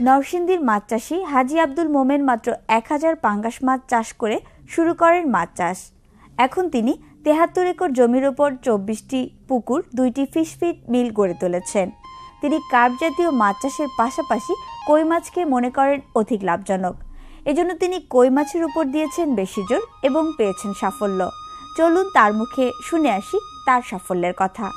নরসিংদীর মাছ চাষী হাজী আব্দুল মোমেন মাত্র 1000 পাঙ্গাস মাছ চাষ করে শুরু করেন মাছ চাষ। এখন তিনি 73 একর জমির ওপর 24টি পুকুর, 2টি ফিশ ফিড মিল গড়ে তুলেছেন। তিনি কার্প জাতীয় মাছ চাষের পাশাপাশি কই মাছকে মনে করেন অধিক লাভজনক। এজন্য তিনি কই মাছের উপর দিয়েছেন বেশি জোর এবং পেয়েছেন সাফল্য। চলুন তার মুখে শুনে আসি তার সাফল্যের কথা।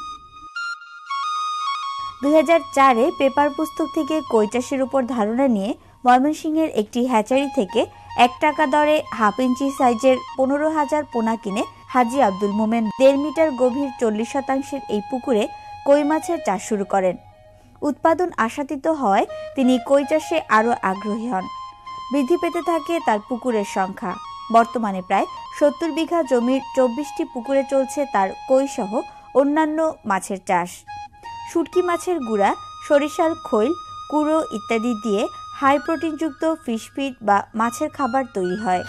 2004-এ পেপার পুস্তক থেকে কই চাষের উপর ধারণা নিয়ে ময়মনসিংহের একটি হ্যাচারি থেকে 1 টাকা দরে হাফ ইঞ্চি সাইজের 15,000 পোনা কিনে হাজী আব্দুল মোমেন 1.5 মিটার গভীর 40% এই পুকুরে কই মাছের চাষ শুরু করেন। উৎপাদন আশাতীত হওয়ায় তিনি কই চাষে আরও আগ্রহী হন। বৃদ্ধি পেতে থাকে তার পুকুরের সংখ্যা। বর্তমানে প্রায় 70 বিঘা জমির 24টি পুকুরে চলছে তার কই সহ অন্যান্য মাছের চাষ। শুটকি মাছের গুঁড়া, সরিষার খৈল, কুড়ো ইত্যাদি দিয়ে হাই প্রোটিনযুক্ত ফিশ ফিড বা মাছের খাবার তৈরি হয়।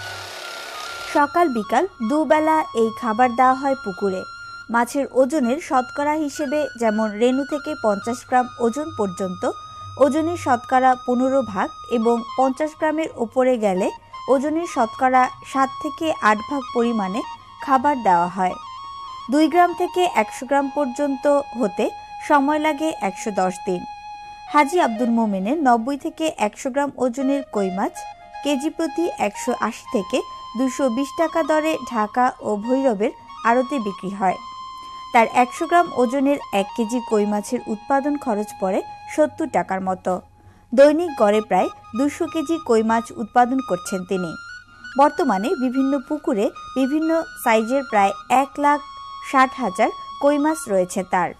সকাল বিকাল দুবেলা এই খাবার দেওয়া হয় পুকুরে। মাছের ওজনের শতকরা হিসেবে যেমন রেণু থেকে 50 গ্রাম ওজন পর্যন্ত ওজনের শতকরা 15 ভাগ এবং 50 গ্রামের ওপরে গেলে ওজনের শতকরা 7 থেকে 8 ভাগ পরিমাণে খাবার দেওয়া হয়। 2 গ্রাম থেকে 100 গ্রাম পর্যন্ত হতে সময় লাগে 110 দিন। হাজী আব্দুল মোমেনের 90 থেকে 100 গ্রাম ওজনের কই মাছ কেজি প্রতি 180 থেকে 220 টাকা দরে ঢাকা ও ভৈরবের আড়তে বিক্রি হয়। তার 100 গ্রাম ওজনের 1 কেজি কই মাছের উৎপাদন খরচ পড়ে 70 টাকার মতো। দৈনিক গড়ে প্রায় 200 কেজি কই মাছ উৎপাদন করছেন তিনি। বর্তমানে বিভিন্ন পুকুরে বিভিন্ন সাইজের প্রায় 1,60,000 কই মাছ রয়েছে তার।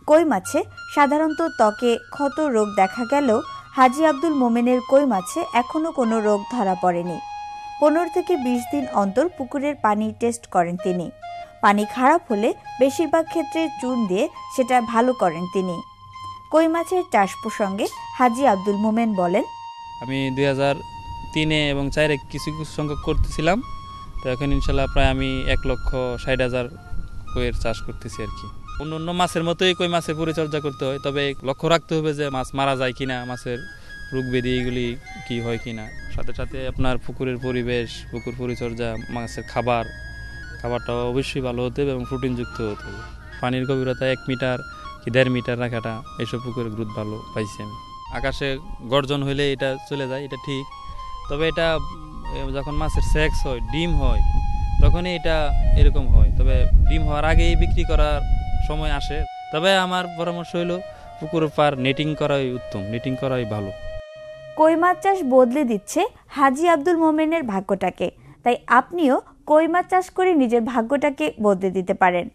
কই মাছে সাধারণত ত্বকে ক্ষত রোগ দেখা গেলেও হাজী আব্দুল মোমেনের কই মাছে এখনও কোনো রোগ ধরা পড়েনি। 15 থেকে 20 দিন অন্তর পুকুরের পানি টেস্ট করেন তিনি। পানি খারাপ হলে বেশিরভাগ ক্ষেত্রে চুন দিয়ে সেটা ভালো করেন তিনি। কই মাছের চাষ প্রসঙ্গে হাজী আব্দুল মোমেন বলেন, আমি 2003 এবং 2004 কিছু সংখ্যক করতেছিলাম, তো এখন ইনশাল্লাহ প্রায় আমি 1,60,000 কইয়ের চাষ করতেছি আর কি। অন্য মাছের মতোই কই মাছের পরিচর্যা করতে হয়, তবে লক্ষ্য রাখতে হবে যে মাছ মারা যায় কিনা, মাছের রোগ ব্যাধি এগুলি কি হয় কিনা। সাথে সাথে আপনার পুকুরের পরিবেশ, পুকুর পরিচর্যা, মাছের খাবারটা অবশ্যই ভালো হতে হবে এবং প্রোটিনযুক্ত হতে হবে। পানির গভীরতা 1 মিটার কি 1.5 মিটার রাখাটা, এইসব পুকুরের গ্রোথ ভালো পাইছি আমি। আকাশে গর্জন হইলে এটা চলে যায়, এটা ঠিক। তবে এটা যখন মাছের সেক্স হয়, ডিম হয়, তখনই এটা এরকম হয়। তবে ডিম হওয়ার আগেই বিক্রি করার সময় আসে। তবে আমার পরামর্শ হলো পুকুরের পার নেটিং করাই উত্তম, নেটিং করাই ভালো। কই মাছ চাষ বদলে দিচ্ছে হাজী আব্দুল মোমেনের ভাগ্যটাকে। তাই আপনিও কই মাছ চাষ করে নিজের ভাগ্যটাকে বদলে দিতে পারেন।